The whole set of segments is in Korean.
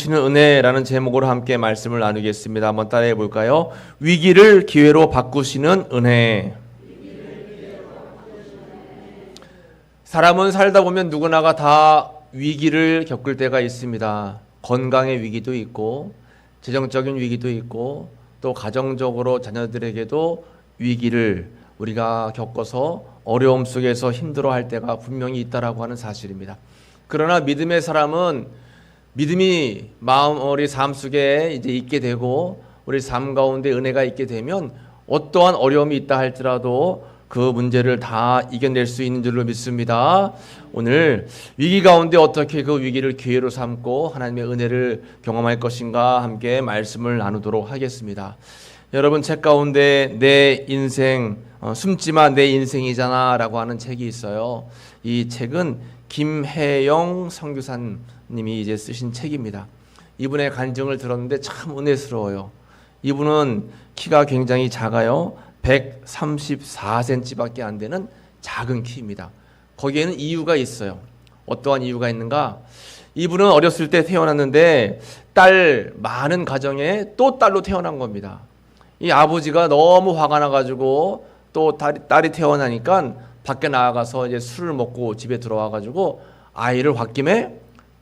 바꾸시는 은혜라는 제목으로 함께 말씀을 나누겠습니다. 한번 따라해 볼까요? 위기를 기회로 바꾸시는 은혜. 사람은 살다 보면 누구나가 다 위기를 겪을 때가 있습니다. 건강의 위기도 있고 재정적인 위기도 있고 또 가정적으로 자녀들에게도 위기를 우리가 겪어서 어려움 속에서 힘들어할 때가 분명히 있다라고 하는 사실입니다. 그러나 믿음의 사람은 믿음이 우리 삶 속에 이제 있게 되고 우리 삶 가운데 은혜가 있게 되면 어떠한 어려움이 있다 할지라도 그 문제를 다 이겨낼 수 있는 줄로 믿습니다. 오늘 위기 가운데 어떻게 그 위기를 기회로 삼고 하나님의 은혜를 경험할 것인가 함께 말씀을 나누도록 하겠습니다. 여러분 책 가운데 내 인생 숨지마 내 인생이잖아 라고 하는 책이 있어요. 이 책은 김혜영 선교사님이 이제 쓰신 책입니다. 이분의 간증을 들었는데 참 은혜스러워요. 이분은 키가 굉장히 작아요. 134cm밖에 안 되는 작은 키입니다. 거기에는 이유가 있어요. 어떠한 이유가 있는가? 이분은 어렸을 때 태어났는데 딸 많은 가정에 또 딸로 태어난 겁니다. 이 아버지가 너무 화가 나가지고 또 딸이 태어나니까 밖에 나가서 이제 술을 먹고 집에 들어와가지고 아이를 홧김에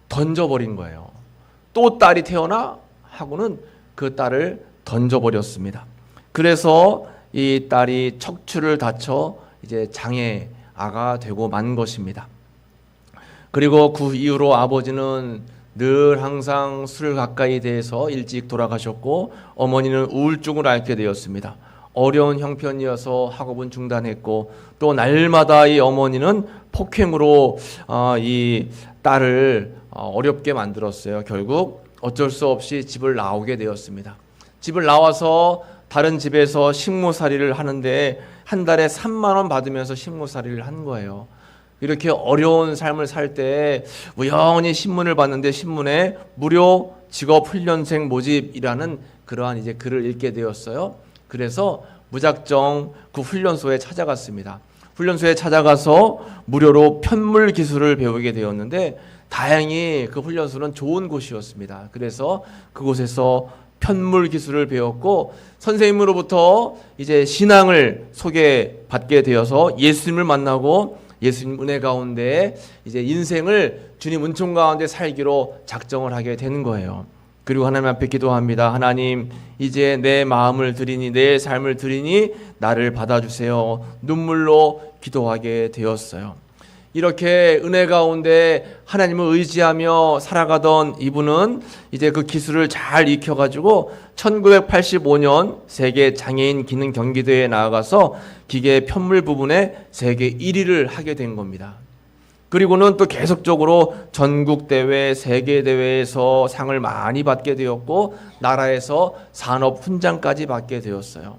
던져버린 거예요. 또 딸이 태어나 하고는 그 딸을 던져버렸습니다. 그래서 이 딸이 척추를 다쳐 이제 장애아가 되고 만 것입니다. 그리고 그 이후로 아버지는 늘 항상 술을 가까이 대해서 일찍 돌아가셨고 어머니는 우울증을 앓게 되었습니다. 어려운 형편이어서 학업은 중단했고 또 날마다 이 어머니는 폭행으로 이 딸을 어렵게 만들었어요. 결국 어쩔 수 없이 집을 나오게 되었습니다. 집을 나와서 다른 집에서 식모살이를 하는데 한 달에 3만 원 받으면서 식모살이를 한 거예요. 이렇게 어려운 삶을 살 때 우연히 신문을 봤는데 신문에 무료 직업훈련생 모집이라는 그러한 이제 글을 읽게 되었어요. 그래서 무작정 그 훈련소에 찾아갔습니다. 훈련소에 찾아가서 무료로 편물 기술을 배우게 되었는데 다행히 그 훈련소는 좋은 곳이었습니다. 그래서 그곳에서 편물 기술을 배웠고 선생님으로부터 이제 신앙을 소개받게 되어서 예수님을 만나고 예수님 은혜 가운데 이제 인생을 주님 은총 가운데 살기로 작정을 하게 되는 거예요. 그리고 하나님 앞에 기도합니다. 하나님 이제 내 마음을 드리니 내 삶을 드리니 나를 받아주세요. 눈물로 기도하게 되었어요. 이렇게 은혜 가운데 하나님을 의지하며 살아가던 이분은 이제 그 기술을 잘 익혀가지고 1985년 세계 장애인 기능 경기대회에 나아가서 기계 편물 부분에 세계 1위를 하게 된 겁니다. 그리고는 또 계속적으로 전국 대회, 세계 대회에서 상을 많이 받게 되었고 나라에서 산업 훈장까지 받게 되었어요.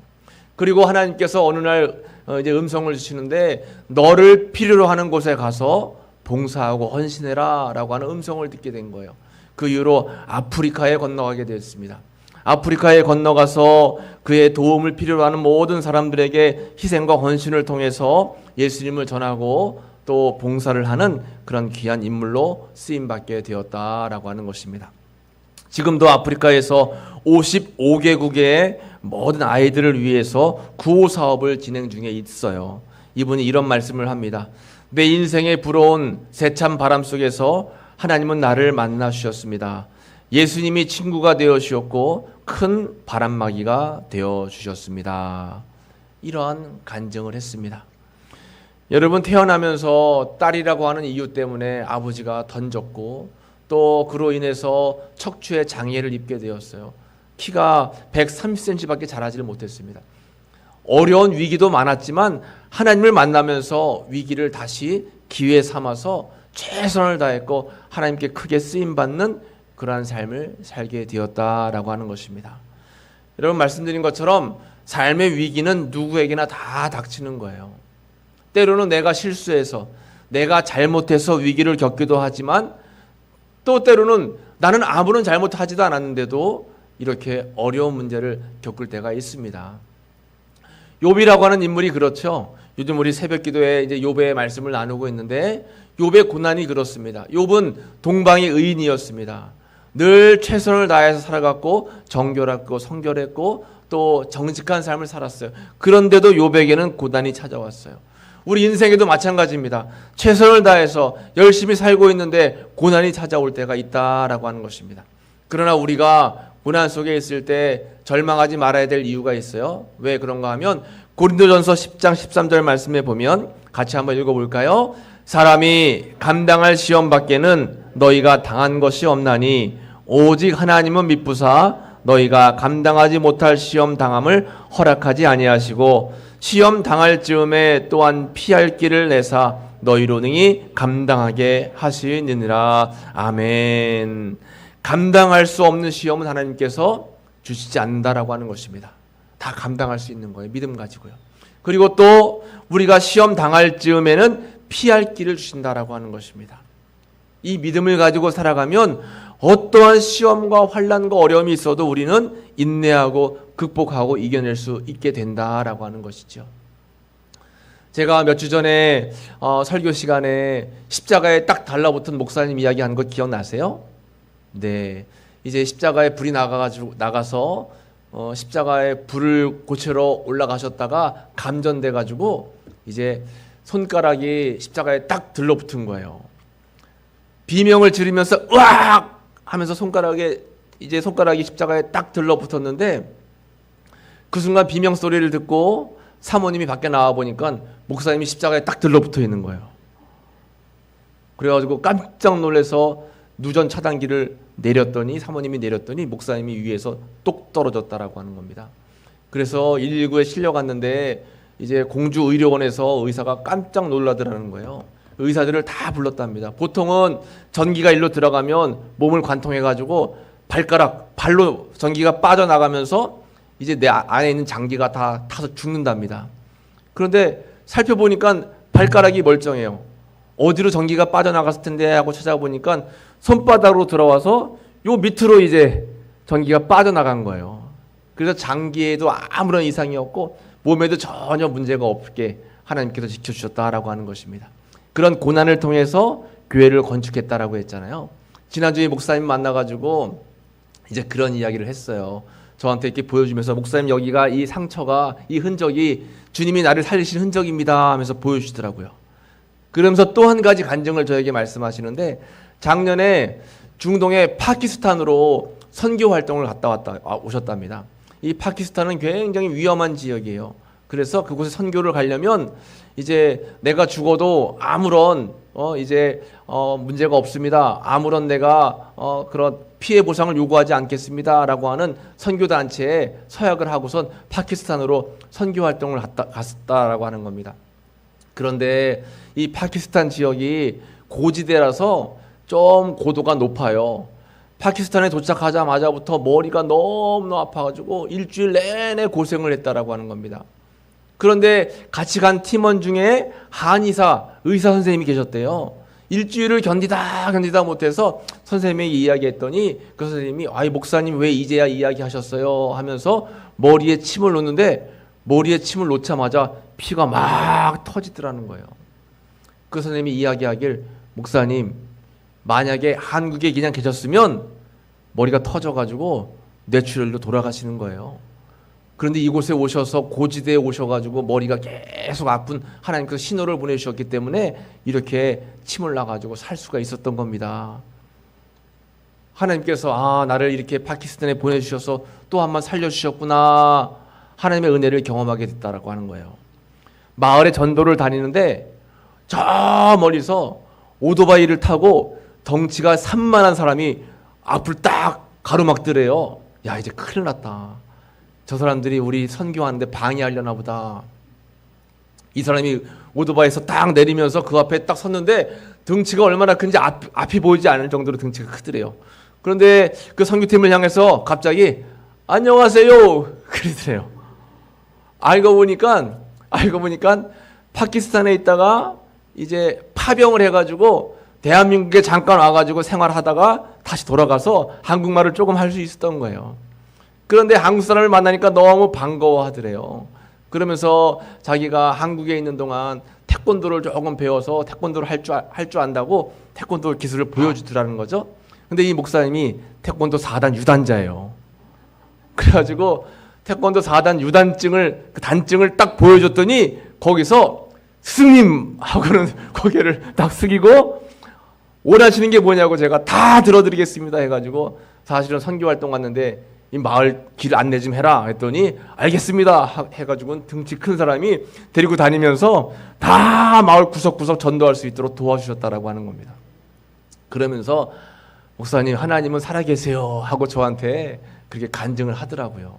그리고 하나님께서 어느 날 이제 음성을 주시는데 너를 필요로 하는 곳에 가서 봉사하고 헌신해라 라고 하는 음성을 듣게 된 거예요. 그 이후로 아프리카에 건너가게 되었습니다. 아프리카에 건너가서 그의 도움을 필요로 하는 모든 사람들에게 희생과 헌신을 통해서 예수님을 전하고 또 봉사를 하는 그런 귀한 인물로 쓰임받게 되었다라고 하는 것입니다. 지금도 아프리카에서 55개국의 모든 아이들을 위해서 구호 사업을 진행 중에 있어요. 이분이 이런 말씀을 합니다. 내 인생에 불어온 세찬 바람 속에서 하나님은 나를 만나 주셨습니다. 예수님이 친구가 되어 주셨고 큰 바람막이가 되어 주셨습니다. 이러한 간증을 했습니다. 여러분 태어나면서 딸이라고 하는 이유 때문에 아버지가 던졌고 또 그로 인해서 척추에 장애를 입게 되었어요. 키가 130cm밖에 자라지를 못했습니다. 어려운 위기도 많았지만 하나님을 만나면서 위기를 다시 기회 삼아서 최선을 다했고 하나님께 크게 쓰임받는 그러한 삶을 살게 되었다라고 하는 것입니다. 여러분 말씀드린 것처럼 삶의 위기는 누구에게나 다 닥치는 거예요. 때로는 내가 실수해서 내가 잘못해서 위기를 겪기도 하지만 또 때로는 나는 아무런 잘못하지도 않았는데도 이렇게 어려운 문제를 겪을 때가 있습니다. 욥이라고 하는 인물이 그렇죠. 요즘 우리 새벽 기도에 이제 욥의 말씀을 나누고 있는데 욥의 고난이 그렇습니다. 욥은 동방의 의인이었습니다. 늘 최선을 다해서 살아갔고 정결했고 성결했고 또 정직한 삶을 살았어요. 그런데도 욥에게는 고난이 찾아왔어요. 우리 인생에도 마찬가지입니다. 최선을 다해서 열심히 살고 있는데 고난이 찾아올 때가 있다라고 하는 것입니다. 그러나 우리가 고난 속에 있을 때 절망하지 말아야 될 이유가 있어요. 왜 그런가 하면 고린도전서 10장 13절 말씀에 보면 같이 한번 읽어볼까요? 사람이 감당할 시험 밖에는 너희가 당한 것이 없나니 오직 하나님은 미쁘사 너희가 감당하지 못할 시험 당함을 허락하지 아니하시고 시험 당할 즈음에 또한 피할 길을 내사 너희로 능히 감당하게 하시느니라. 아멘. 감당할 수 없는 시험은 하나님께서 주시지 않는다라고 하는 것입니다. 다 감당할 수 있는 거예요. 믿음 가지고요. 그리고 또 우리가 시험 당할 즈음에는 피할 길을 주신다라고 하는 것입니다. 이 믿음을 가지고 살아가면 어떠한 시험과 환난과 어려움이 있어도 우리는 인내하고 극복하고 이겨낼 수 있게 된다라고 하는 것이죠. 제가 몇 주 전에 설교 시간에 십자가에 딱 달라붙은 목사님 이야기한 거 기억나세요? 네, 이제 십자가에 불이 나가서 십자가에 불을 고치러 올라가셨다가 감전돼가지고 이제 손가락이 십자가에 딱 들러붙은 거예요. 비명을 지르면서 으악 하면서 손가락이 십자가에 딱 들러붙었는데 그 순간 비명 소리를 듣고 사모님이 밖에 나와 보니까 목사님이 십자가에 딱 들러붙어 있는 거예요. 그래가지고 깜짝 놀라서 누전 차단기를 사모님이 내렸더니 목사님이 위에서 똑 떨어졌다라고 하는 겁니다. 그래서 119에 실려갔는데 이제 공주의료원에서 의사가 깜짝 놀라더라는 거예요. 의사들을 다 불렀답니다. 보통은 전기가 일로 들어가면 몸을 관통해가지고 발로 전기가 빠져나가면서 이제 내 안에 있는 장기가 다 타서 죽는답니다. 그런데 살펴보니까 발가락이 멀쩡해요. 어디로 전기가 빠져나갔을 텐데 하고 찾아보니까 손바닥으로 들어와서 요 밑으로 이제 전기가 빠져나간 거예요. 그래서 장기에도 아무런 이상이 없고 몸에도 전혀 문제가 없게 하나님께서 지켜주셨다라고 하는 것입니다. 그런 고난을 통해서 교회를 건축했다라고 했잖아요. 지난주에 목사님 만나가지고 이제 그런 이야기를 했어요. 저한테 이렇게 보여주면서 목사님 여기가 이 상처가 이 흔적이 주님이 나를 살리신 흔적입니다 하면서 보여주시더라고요. 그러면서 또 한 가지 간증을 저에게 말씀하시는데 작년에 중동의 파키스탄으로 선교 활동을 오셨답니다. 이 파키스탄은 굉장히 위험한 지역이에요. 그래서 그곳에 선교를 가려면 이제 내가 죽어도 아무런 문제가 없습니다. 아무런 내가 그런 피해 보상을 요구하지 않겠습니다라고 하는 선교 단체에 서약을 하고선 파키스탄으로 선교 활동을 갔다라고 하는 겁니다. 그런데 이 파키스탄 지역이 고지대라서 좀 고도가 높아요. 파키스탄에 도착하자마자부터 머리가 너무 아파가지고 일주일 내내 고생을 했다라고 하는 겁니다. 그런데 같이 간 팀원 중에 의사 선생님이 계셨대요. 일주일을 견디다 못해서 선생님에게 이야기했더니 그 선생님이 목사님 왜 이제야 이야기하셨어요 하면서 머리에 침을 놓는데 머리에 침을 놓자마자 피가 막 터지더라는 거예요. 그 선생님이 이야기하길 목사님 만약에 한국에 그냥 계셨으면 머리가 터져가지고 뇌출혈로 돌아가시는 거예요. 그런데 이곳에 오셔서 고지대에 오셔가지고 머리가 계속 아픈 하나님께서 신호를 보내주셨기 때문에 이렇게 침을 나가지고 살 수가 있었던 겁니다. 하나님께서 나를 이렇게 파키스탄에 보내주셔서 또 한 번 살려주셨구나 하나님의 은혜를 경험하게 됐다라고 하는 거예요. 마을에 전도를 다니는데 저 멀리서 오토바이를 타고 덩치가 산만한 사람이 앞을 딱 가로막더래요. 야 이제 큰일 났다. 저 사람들이 우리 선교하는데 방해하려나 보다. 이 사람이 오토바이에서 딱 내리면서 그 앞에 딱 섰는데 덩치가 얼마나 큰지 앞이 보이지 않을 정도로 덩치가 크더래요. 그런데 그 선교팀을 향해서 갑자기 안녕하세요 그러더래요. 알고 보니까 파키스탄에 있다가 이제 파병을 해가지고 대한민국에 잠깐 와가지고 생활하다가 다시 돌아가서 한국말을 조금 할 수 있었던 거예요. 그런데 한국 사람을 만나니까 너무 반가워하더래요. 그러면서 자기가 한국에 있는 동안 태권도를 조금 배워서 태권도를 할 줄 안다고 태권도 기술을 보여주더라는 거죠. 근데 이 목사님이 태권도 4단 유단자예요. 그래가지고 태권도 4단 유단증을, 그 단증을 딱 보여줬더니 거기서 스승님 하고는 고개를 딱 숙이고 원하시는 게 뭐냐고 제가 다 들어드리겠습니다 해가지고 사실은 선교활동 갔는데 이 마을 길 안내 좀 해라 했더니 알겠습니다 해가지고 등치 큰 사람이 데리고 다니면서 다 마을 구석구석 전도할 수 있도록 도와주셨다라고 하는 겁니다. 그러면서 목사님 하나님은 살아계세요 하고 저한테 그렇게 간증을 하더라고요.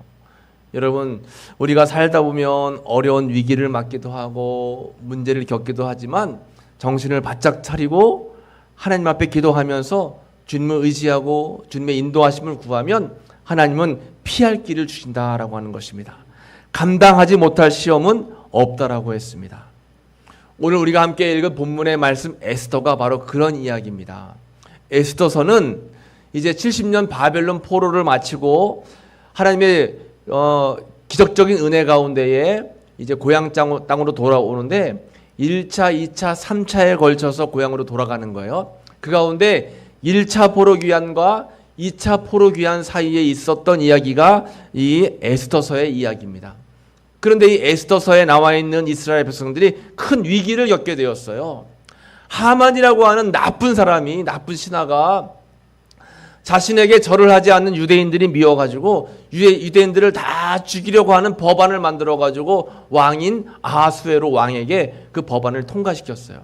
여러분, 우리가 살다 보면 어려운 위기를 맞기도 하고 문제를 겪기도 하지만 정신을 바짝 차리고 하나님 앞에 기도하면서 주님을 의지하고 주님의 인도하심을 구하면 하나님은 피할 길을 주신다라고 하는 것입니다. 감당하지 못할 시험은 없다라고 했습니다. 오늘 우리가 함께 읽은 본문의 말씀 에스더가 바로 그런 이야기입니다. 에스더서는 이제 70년 바벨론 포로를 마치고 하나님의 기적적인 은혜 가운데에 이제 고향 땅으로 돌아오는데 1차, 2차, 3차에 걸쳐서 고향으로 돌아가는 거예요. 그 가운데 1차 포로 귀환과 2차 포로 귀환 사이에 있었던 이야기가 이 에스더서의 이야기입니다. 그런데 이 에스더서에 나와 있는 이스라엘 백성들이 큰 위기를 겪게 되었어요. 하만이라고 하는 나쁜 사람이, 나쁜 신하가 자신에게 절을 하지 않는 유대인들이 미워가지고 유대인들을 다 죽이려고 하는 법안을 만들어가지고 왕인 아하수에로 왕에게 그 법안을 통과시켰어요.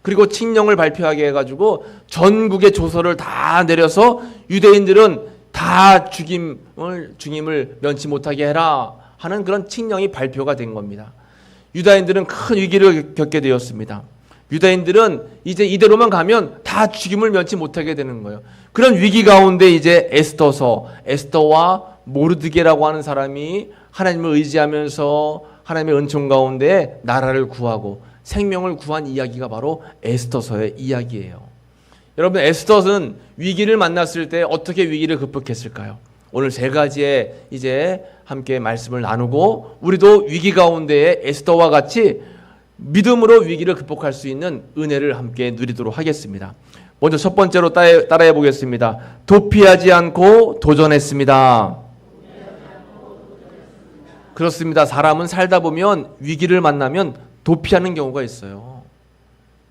그리고 칙령을 발표하게 해가지고 전국의 조서를 다 내려서 유대인들은 다 죽임을 면치 못하게 해라 하는 그런 칙령이 발표가 된 겁니다. 유다인들은 큰 위기를 겪게 되었습니다. 유다인들은 이제 이대로만 가면 다 죽임을 면치 못하게 되는 거예요. 그런 위기 가운데 이제 에스더와 모르드게라고 하는 사람이 하나님을 의지하면서 하나님의 은총 가운데 나라를 구하고 생명을 구한 이야기가 바로 에스더서의 이야기예요. 여러분, 에스더는 위기를 만났을 때 어떻게 위기를 극복했을까요? 오늘 세 가지의 이제 함께 말씀을 나누고 우리도 위기 가운데에 에스더와 같이 믿음으로 위기를 극복할 수 있는 은혜를 함께 누리도록 하겠습니다. 먼저 첫 번째로 따라해 보겠습니다. 도피하지 않고 도전했습니다. 그렇습니다. 사람은 살다 보면 위기를 만나면 도피하는 경우가 있어요.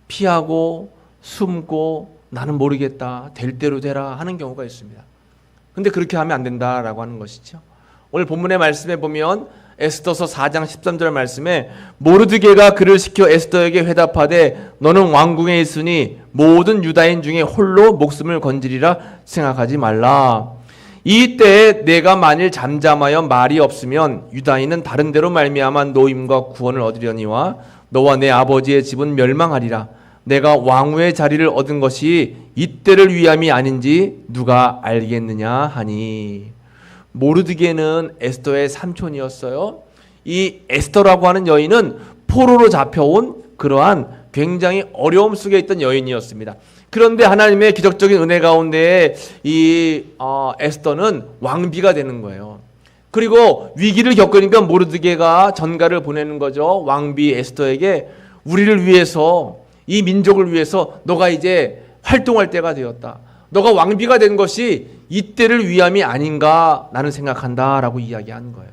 피하고 숨고 나는 모르겠다, 될 대로 되라 하는 경우가 있습니다. 근데 그렇게 하면 안 된다라고 하는 것이죠. 오늘 본문의 말씀에 보면 에스더서 4장 13절 말씀에 모르드게가 그를 시켜 에스더에게 회답하되 너는 왕궁에 있으니 모든 유다인 중에 홀로 목숨을 건지리라 생각하지 말라. 이때에 내가 만일 잠잠하여 말이 없으면 유다인은 다른 데로 말미암아 노임과 구원을 얻으려니와 너와 내 아버지의 집은 멸망하리라. 내가 왕후의 자리를 얻은 것이 이때를 위함이 아닌지 누가 알겠느냐 하니. 모르드게는 에스더의 삼촌이었어요. 이 에스더라고 하는 여인은 포로로 잡혀온 그러한 굉장히 어려움 속에 있던 여인이었습니다. 그런데 하나님의 기적적인 은혜 가운데 이 에스더는 왕비가 되는 거예요. 그리고 위기를 겪으니까 모르드게가 전가를 보내는 거죠. 왕비 에스더에게 우리를 위해서, 이 민족을 위해서 너가 이제 활동할 때가 되었다. 너가 왕비가 된 것이 이때를 위함이 아닌가 나는 생각한다 라고 이야기하는 거예요.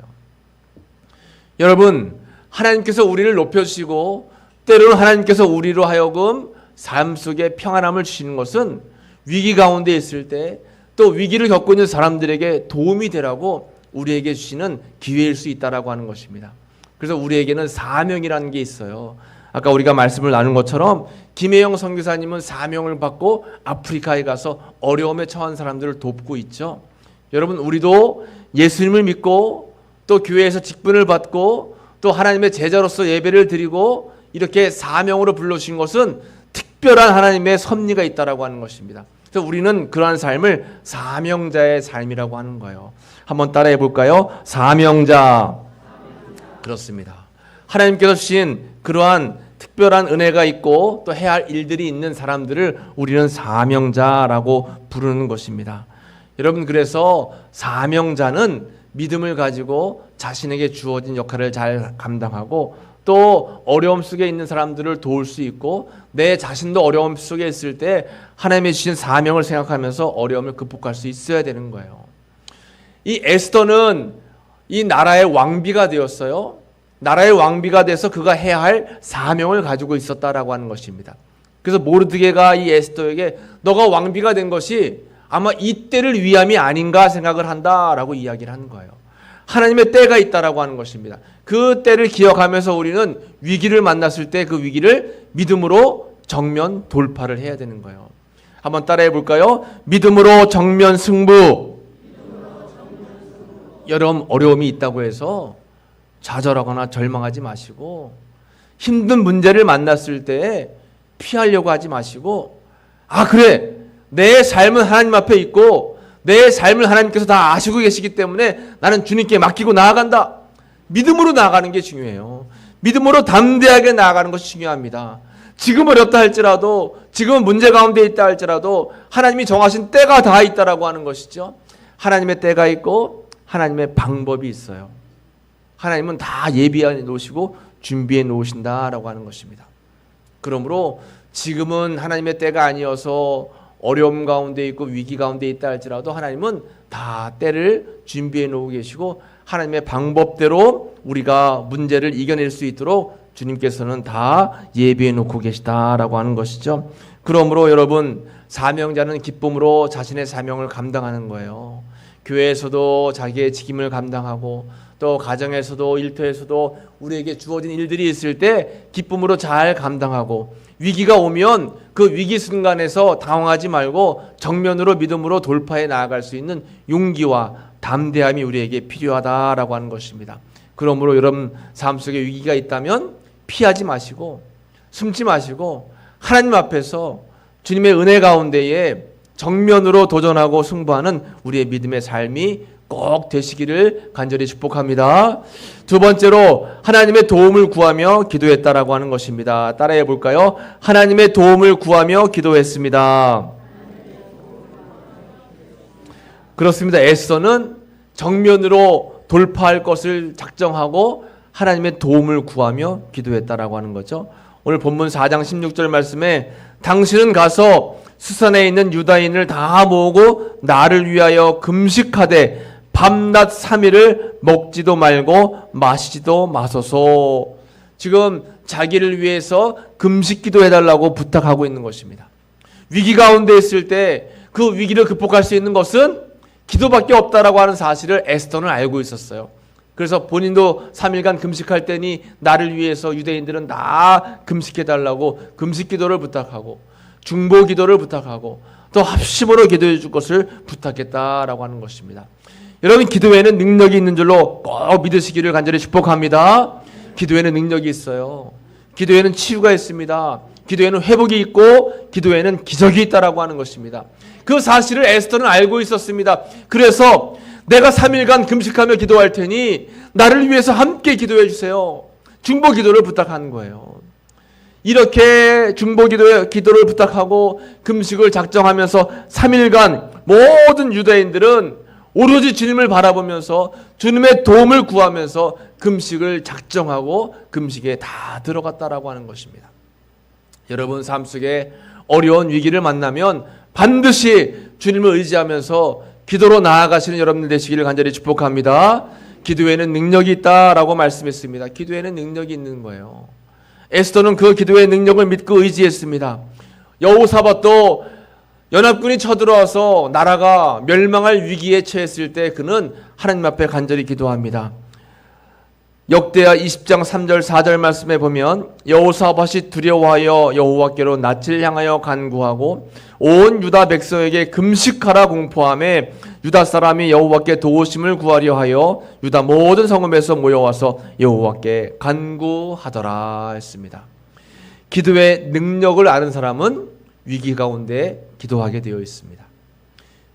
여러분, 하나님께서 우리를 높여주시고 때로는 하나님께서 우리로 하여금 삶 속에 평안함을 주시는 것은 위기 가운데 있을 때 또 위기를 겪고 있는 사람들에게 도움이 되라고 우리에게 주시는 기회일 수 있다라고 하는 것입니다. 그래서 우리에게는 사명이라는 게 있어요. 아까 우리가 말씀을 나눈 것처럼 김혜영 선교사님은 사명을 받고 아프리카에 가서 어려움에 처한 사람들을 돕고 있죠. 여러분, 우리도 예수님을 믿고 또 교회에서 직분을 받고 또 하나님의 제자로서 예배를 드리고 이렇게 사명으로 불러주신 것은 특별한 하나님의 섭리가 있다라고 하는 것입니다. 그래서 우리는 그러한 삶을 사명자의 삶이라고 하는 거예요. 한번 따라해 볼까요? 사명자. 그렇습니다. 하나님께서 주신 그러한 특별한 은혜가 있고 또 해야 할 일들이 있는 사람들을 우리는 사명자라고 부르는 것입니다. 여러분, 그래서 사명자는 믿음을 가지고 자신에게 주어진 역할을 잘 감당하고 또 어려움 속에 있는 사람들을 도울 수 있고 내 자신도 어려움 속에 있을 때 하나님의 주신 사명을 생각하면서 어려움을 극복할 수 있어야 되는 거예요. 이 에스더는 이 나라의 왕비가 되었어요. 나라의 왕비가 돼서 그가 해야 할 사명을 가지고 있었다라고 하는 것입니다. 그래서 모르드게가 이 에스더에게 너가 왕비가 된 것이 아마 이 때를 위함이 아닌가 생각을 한다라고 이야기를 하는 거예요. 하나님의 때가 있다라고 하는 것입니다. 그 때를 기억하면서 우리는 위기를 만났을 때 그 위기를 믿음으로 정면 돌파를 해야 되는 거예요. 한번 따라해 볼까요? 믿음으로 정면 승부. 여러분 어려움이 있다고 해서 좌절하거나 절망하지 마시고 힘든 문제를 만났을 때 피하려고 하지 마시고 아 그래 내 삶은 하나님 앞에 있고 내 삶을 하나님께서 다 아시고 계시기 때문에 나는 주님께 맡기고 나아간다. 믿음으로 나아가는 게 중요해요. 믿음으로 담대하게 나아가는 것이 중요합니다. 지금 어렵다 할지라도 지금 문제 가운데 있다 할지라도 하나님이 정하신 때가 다 있다라고 하는 것이죠. 하나님의 때가 있고 하나님의 방법이 있어요. 하나님은 다 예비해 놓으시고 준비해 놓으신다라고 하는 것입니다. 그러므로 지금은 하나님의 때가 아니어서 어려움 가운데 있고 위기 가운데 있다 할지라도 하나님은 다 때를 준비해 놓고 계시고 하나님의 방법대로 우리가 문제를 이겨낼 수 있도록 주님께서는 다 예비해 놓고 계시다라고 하는 것이죠. 그러므로 여러분 사명자는 기쁨으로 자신의 사명을 감당하는 거예요. 교회에서도 자기의 직임을 감당하고 또 가정에서도 일터에서도 우리에게 주어진 일들이 있을 때 기쁨으로 잘 감당하고 위기가 오면 그 위기 순간에서 당황하지 말고 정면으로 믿음으로 돌파해 나아갈 수 있는 용기와 담대함이 우리에게 필요하다라고 하는 것입니다. 그러므로 여러분 삶 속에 위기가 있다면 피하지 마시고 숨지 마시고 하나님 앞에서 주님의 은혜 가운데에 정면으로 도전하고 승부하는 우리의 믿음의 삶이 꼭 되시기를 간절히 축복합니다. 두 번째로 하나님의 도움을 구하며 기도했다라고 하는 것입니다. 따라해 볼까요? 하나님의 도움을 구하며 기도했습니다. 그렇습니다. 에스더는 정면으로 돌파할 것을 작정하고 하나님의 도움을 구하며 기도했다라고 하는 거죠. 오늘 본문 4장 16절 말씀에 당신은 가서 수산에 있는 유다인을 다 모으고 나를 위하여 금식하되 밤낮 3일을 먹지도 말고 마시지도 마소서. 지금 자기를 위해서 금식 기도해달라고 부탁하고 있는 것입니다. 위기 가운데 있을 때 그 위기를 극복할 수 있는 것은 기도밖에 없다라고 하는 사실을 에스더는 알고 있었어요. 그래서 본인도 3일간 금식할 때니 나를 위해서 유대인들은 다 금식해달라고 금식 기도를 부탁하고 중보 기도를 부탁하고 또 합심으로 기도해 줄 것을 부탁했다라고 하는 것입니다. 여러분 기도에는 능력이 있는 줄로 꼭 믿으시기를 간절히 축복합니다. 기도에는 능력이 있어요. 기도에는 치유가 있습니다. 기도에는 회복이 있고 기도에는 기적이 있다라고 하는 것입니다. 그 사실을 에스더는 알고 있었습니다. 그래서 내가 3일간 금식하며 기도할 테니 나를 위해서 함께 기도해 주세요. 중보 기도를 부탁하는 거예요. 이렇게 중보 기도를 부탁하고 금식을 작정하면서 3일간 모든 유대인들은 오로지 주님을 바라보면서 주님의 도움을 구하면서 금식을 작정하고 금식에 다 들어갔다라고 하는 것입니다. 여러분 삶 속에 어려운 위기를 만나면 반드시 주님을 의지하면서 기도로 나아가시는 여러분들 되시기를 간절히 축복합니다. 기도에는 능력이 있다라고 말씀했습니다. 기도에는 능력이 있는 거예요. 에스더는 그 기도의 능력을 믿고 의지했습니다. 여호사밧도 연합군이 쳐들어와서 나라가 멸망할 위기에 처했을 때 그는 하나님 앞에 간절히 기도합니다. 역대하 20장 3절 4절 말씀에 보면 여호사밧이 두려워하여 여호와께로 낯을 향하여 간구하고 온 유다 백성에게 금식하라 공포하며 유다 사람이 여호와께 도우심을 구하려 하여 유다 모든 성읍에서 모여와서 여호와께 간구하더라 했습니다. 기도의 능력을 아는 사람은 위기 가운데 기도하게 되어 있습니다.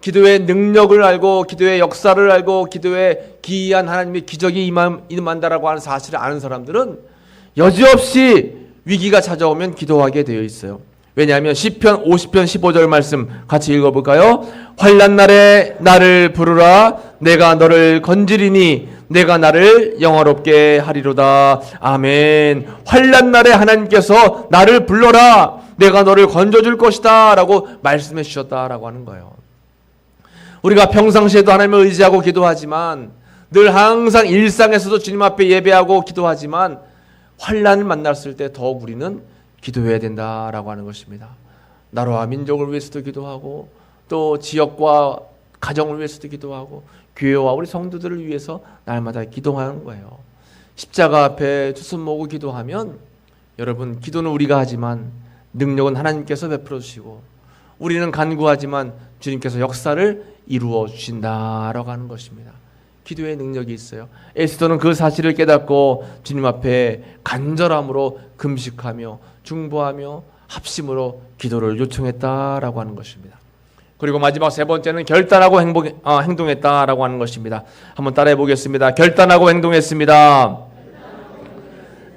기도의 능력을 알고 기도의 역사를 알고 기도의 기이한 하나님의 기적이 임한다라고 하는 사실을 아는 사람들은 여지없이 위기가 찾아오면 기도하게 되어 있어요. 왜냐하면 시편 50편 15절 말씀 같이 읽어볼까요? 환난 날에 나를 부르라. 내가 너를 건지리니 내가 나를 영화롭게 하리로다. 아멘. 환난 날에 하나님께서 나를 불러라. 내가 너를 건져줄 것이다 라고 말씀해 주셨다라고 하는 거예요. 우리가 평상시에도 하나님을 의지하고 기도하지만, 늘 항상 일상에서도 주님 앞에 예배하고 기도하지만, 환난을 만났을 때 더욱 우리는 기도해야 된다라고 하는 것입니다. 나라와 민족을 위해서도 기도하고, 또 지역과 가정을 위해서도 기도하고, 교회와 우리 성도들을 위해서 날마다 기도하는 거예요. 십자가 앞에 두 손 모으고 기도하면, 여러분, 기도는 우리가 하지만 능력은 하나님께서 베풀어 주시고, 우리는 간구하지만 주님께서 역사를 이루어 주신다라고 하는 것입니다. 기도의 능력이 있어요. 에스더는 그 사실을 깨닫고 주님 앞에 간절함으로 금식하며 중보하며 합심으로 기도를 요청했다라고 하는 것입니다. 그리고 마지막 세 번째는 결단하고 행동했다라고 하는 것입니다. 한번 따라해 보겠습니다. 결단하고 행동했습니다.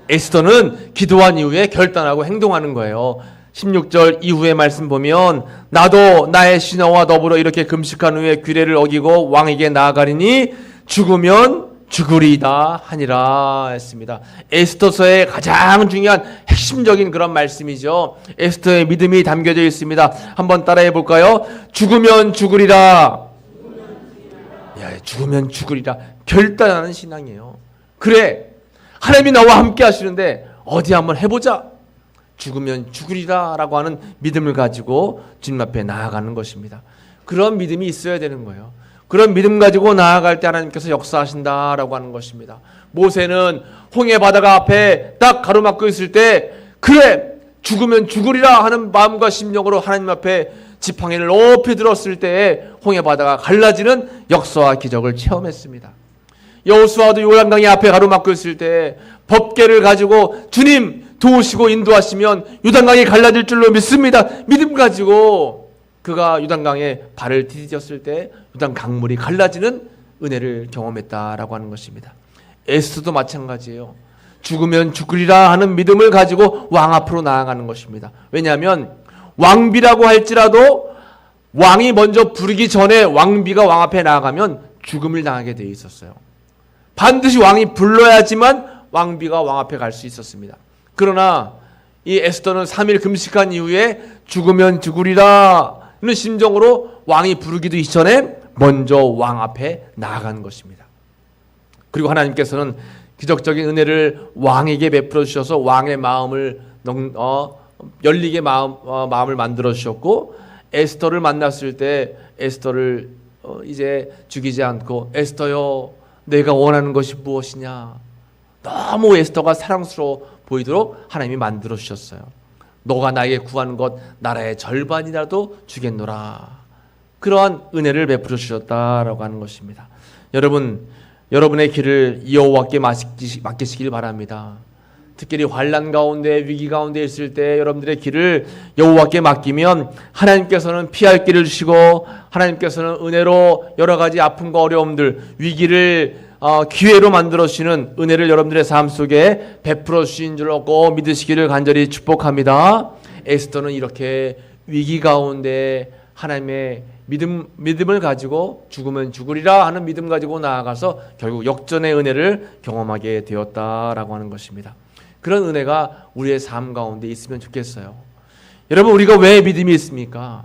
에스더는 기도한 이후에 결단하고 행동하는 거예요. 16절 이후의 말씀 보면, 나도 나의 신하와 더불어 이렇게 금식한 후에 규례를 어기고 왕에게 나아가리니 죽으면 죽으리이다 하니라 했습니다. 에스더서의 가장 중요한 핵심적인 그런 말씀이죠. 에스더의 믿음이 담겨져 있습니다. 한번 따라해 볼까요? 죽으면 죽으리라. 죽으면 죽으리라. 결단하는 신앙이에요. 그래, 하나님이 나와 함께 하시는데 어디 한번 해보자. 죽으면 죽으리라 라고 하는 믿음을 가지고 주님 앞에 나아가는 것입니다. 그런 믿음이 있어야 되는 거예요. 그런 믿음 가지고 나아갈 때 하나님께서 역사하신다라고 하는 것입니다. 모세는 홍해 바다가 앞에 딱 가로막고 있을 때, 그래 죽으면 죽으리라 하는 마음과 심령으로 하나님 앞에 지팡이를 높이 들었을 때에 홍해 바다가 갈라지는 역사와 기적을 체험했습니다. 여호수아도 요단강이 앞에 가로막고 있을 때 법궤를 가지고 주님 도우시고 인도하시면 요단강이 갈라질 줄로 믿습니다. 믿음 가지고 그가 요단강에 발을 디뎠을 때 요단 강물이 갈라지는 은혜를 경험했다라고 하는 것입니다. 에스더도 마찬가지예요. 죽으면 죽으리라 하는 믿음을 가지고 왕 앞으로 나아가는 것입니다. 왜냐하면 왕비라고 할지라도 왕이 먼저 부르기 전에 왕비가 왕 앞에 나아가면 죽음을 당하게 되어 있었어요. 반드시 왕이 불러야지만 왕비가 왕 앞에 갈 수 있었습니다. 그러나 이 에스더는 3일 금식한 이후에 죽으면 죽으리라 는 심정으로 왕이 부르기도 이전에 먼저 왕 앞에 나아간 것입니다. 그리고 하나님께서는 기적적인 은혜를 왕에게 베풀어 주셔서 왕의 마음을 열리게 마음을 만들어 주셨고, 에스더를 만났을 때 에스더를 이제 죽이지 않고, 에스더여 내가 원하는 것이 무엇이냐, 너무 에스더가 사랑스러워 보이도록 하나님이 만들어 주셨어요. 너가 나에게 구하는 것 나라의 절반이라도 주겠노라. 그러한 은혜를 베풀어 주셨다라고 하는 것입니다. 여러분의 길을 여호와께 맡기시길 바랍니다. 특별히 환난 가운데 위기 가운데 있을 때 여러분들의 길을 여호와께 맡기면 하나님께서는 피할 길을 주시고, 하나님께서는 은혜로 여러 가지 아픔과 어려움들, 위기를 기회로 만들어 주시는 은혜를 여러분들의 삶 속에 베풀어 주신 줄 꼭 믿으시기를 간절히 축복합니다. 에스더는 이렇게 위기 가운데 하나님의 믿음을 가지고 죽으면 죽으리라 하는 믿음 가지고 나아가서 결국 역전의 은혜를 경험하게 되었다라고 하는 것입니다. 그런 은혜가 우리의 삶 가운데 있으면 좋겠어요. 여러분, 우리가 왜 믿음이 있습니까?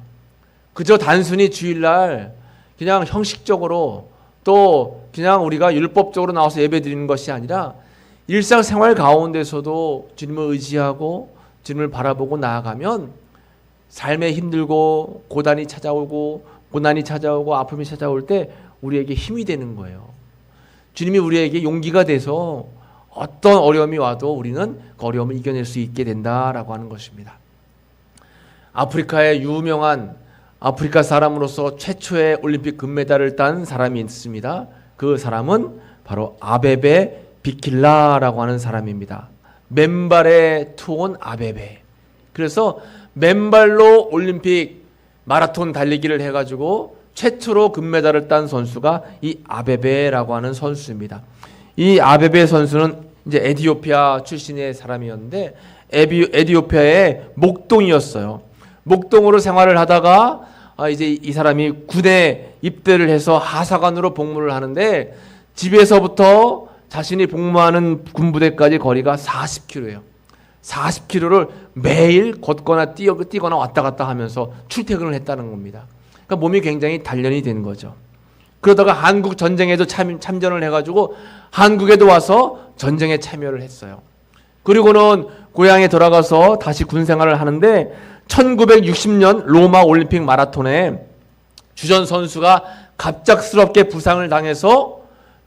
그저 단순히 주일날 그냥 형식적으로 또 그냥 우리가 율법적으로 나와서 예배 드리는 것이 아니라 일상생활 가운데서도 주님을 의지하고 주님을 바라보고 나아가면 삶에 힘들고 고난이 찾아오고 아픔이 찾아올 때 우리에게 힘이 되는 거예요. 주님이 우리에게 용기가 돼서 어떤 어려움이 와도 우리는 그 어려움을 이겨낼 수 있게 된다라고 하는 것입니다. 아프리카의 유명한 아프리카 사람으로서 최초의 올림픽 금메달을 딴 사람이 있습니다. 그 사람은 바로 아베베 비킬라라고 하는 사람입니다. 맨발에 투혼 아베베. 그래서 맨발로 올림픽 마라톤 달리기를 해가지고 최초로 금메달을 딴 선수가 이 아베베라고 하는 선수입니다. 이 아베베 선수는 이제 에티오피아 출신의 사람이었는데, 에디오피아의 목동이었어요. 목동으로 생활을 하다가 이제 이 사람이 군에 입대를 해서 하사관으로 복무를 하는데 집에서부터 자신이 복무하는 군부대까지 거리가 40km예요. 40km를 매일 걷거나 뛰거나 왔다 갔다 하면서 출퇴근을 했다는 겁니다. 그러니까 몸이 굉장히 단련이 된 거죠. 그러다가 한국 전쟁에도 참전을 해가지고 한국에도 와서 전쟁에 참여를 했어요. 그리고는 고향에 돌아가서 다시 군 생활을 하는데 1960년 로마 올림픽 마라톤에 주전 선수가 갑작스럽게 부상을 당해서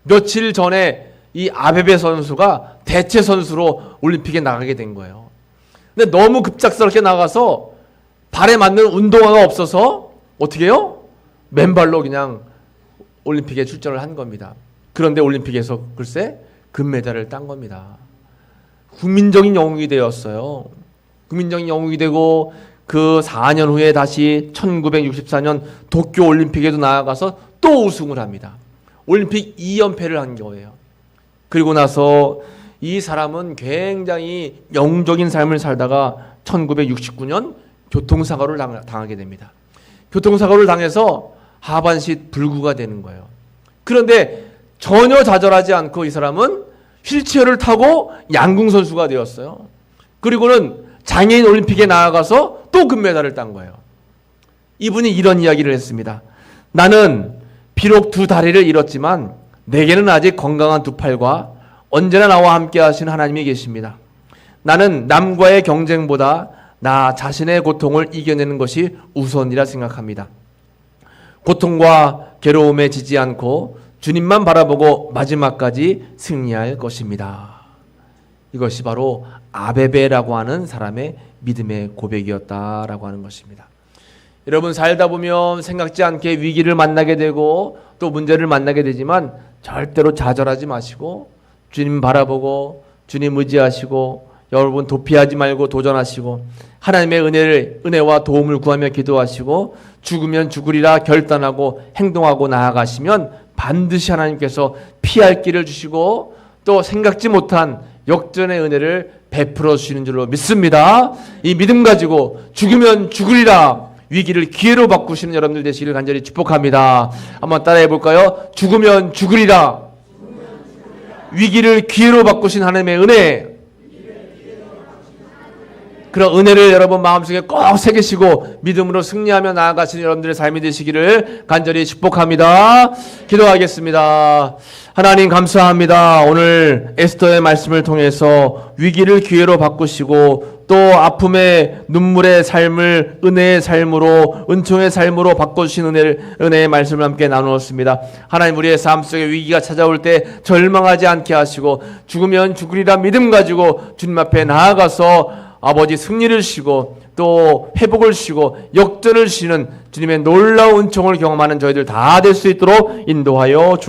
며칠 전에 이 아베베 선수가 대체 선수로 올림픽에 나가게 된 거예요. 근데 너무 급작스럽게 나가서 발에 맞는 운동화가 없어서 어떻게 해요? 맨발로 그냥 올림픽에 출전을 한 겁니다. 그런데 올림픽에서 글쎄 금메달을 딴 겁니다. 국민적인 영웅이 되었어요. 국민적인 영웅이 되고 그 4년 후에 다시 1964년 도쿄 올림픽에도 나아가서 또 우승을 합니다. 올림픽 2연패를 한 거예요. 그리고 나서 이 사람은 굉장히 영웅적인 삶을 살다가 1969년 교통사고를 당하게 됩니다. 교통사고를 당해서 하반신 불구가 되는 거예요. 그런데 전혀 좌절하지 않고 이 사람은 휠체어를 타고 양궁 선수가 되었어요. 그리고는 장애인 올림픽에 나아가서 또 금메달을 딴 거예요. 이분이 이런 이야기를 했습니다. 나는 비록 두 다리를 잃었지만 내게는 아직 건강한 두 팔과 언제나 나와 함께 하신 하나님이 계십니다. 나는 남과의 경쟁보다 나 자신의 고통을 이겨내는 것이 우선이라 생각합니다. 고통과 괴로움에 지지 않고 주님만 바라보고 마지막까지 승리할 것입니다. 이것이 바로 아베베라고 하는 사람의 믿음의 고백이었다라고 하는 것입니다. 여러분 살다 보면 생각지 않게 위기를 만나게 되고 또 문제를 만나게 되지만 절대로 좌절하지 마시고 주님 바라보고 주님 의지하시고 여러분 도피하지 말고 도전하시고 하나님의 은혜와 도움을 구하며 기도하시고 죽으면 죽으리라 결단하고 행동하고 나아가시면 반드시 하나님께서 피할 길을 주시고 또 생각지 못한 역전의 은혜를 베풀어 주시는 줄로 믿습니다. 이 믿음 가지고 죽으면 죽으리라 위기를 기회로 바꾸시는 여러분들 되시기를 간절히 축복합니다. 한번 따라해 볼까요? 죽으면 죽으리라 위기를 기회로 바꾸신 하나님의 은혜, 그런 은혜를 여러분 마음속에 꼭 새기시고 믿음으로 승리하며 나아가시는 여러분들의 삶이 되시기를 간절히 축복합니다. 기도하겠습니다. 하나님 감사합니다. 오늘 에스더의 말씀을 통해서 위기를 기회로 바꾸시고 또 아픔의 눈물의 삶을 은혜의 삶으로 은총의 삶으로 바꿔주신 은혜의 말씀을 함께 나누었습니다. 하나님 우리의 삶 속에 위기가 찾아올 때 절망하지 않게 하시고 죽으면 죽으리라 믿음 가지고 주님 앞에 나아가서 아버지 승리를 주시고 또 회복을 주시고 역전을 주시는 주님의 놀라운 은총을 경험하는 저희들 다 될 수 있도록 인도하여 주옵소서.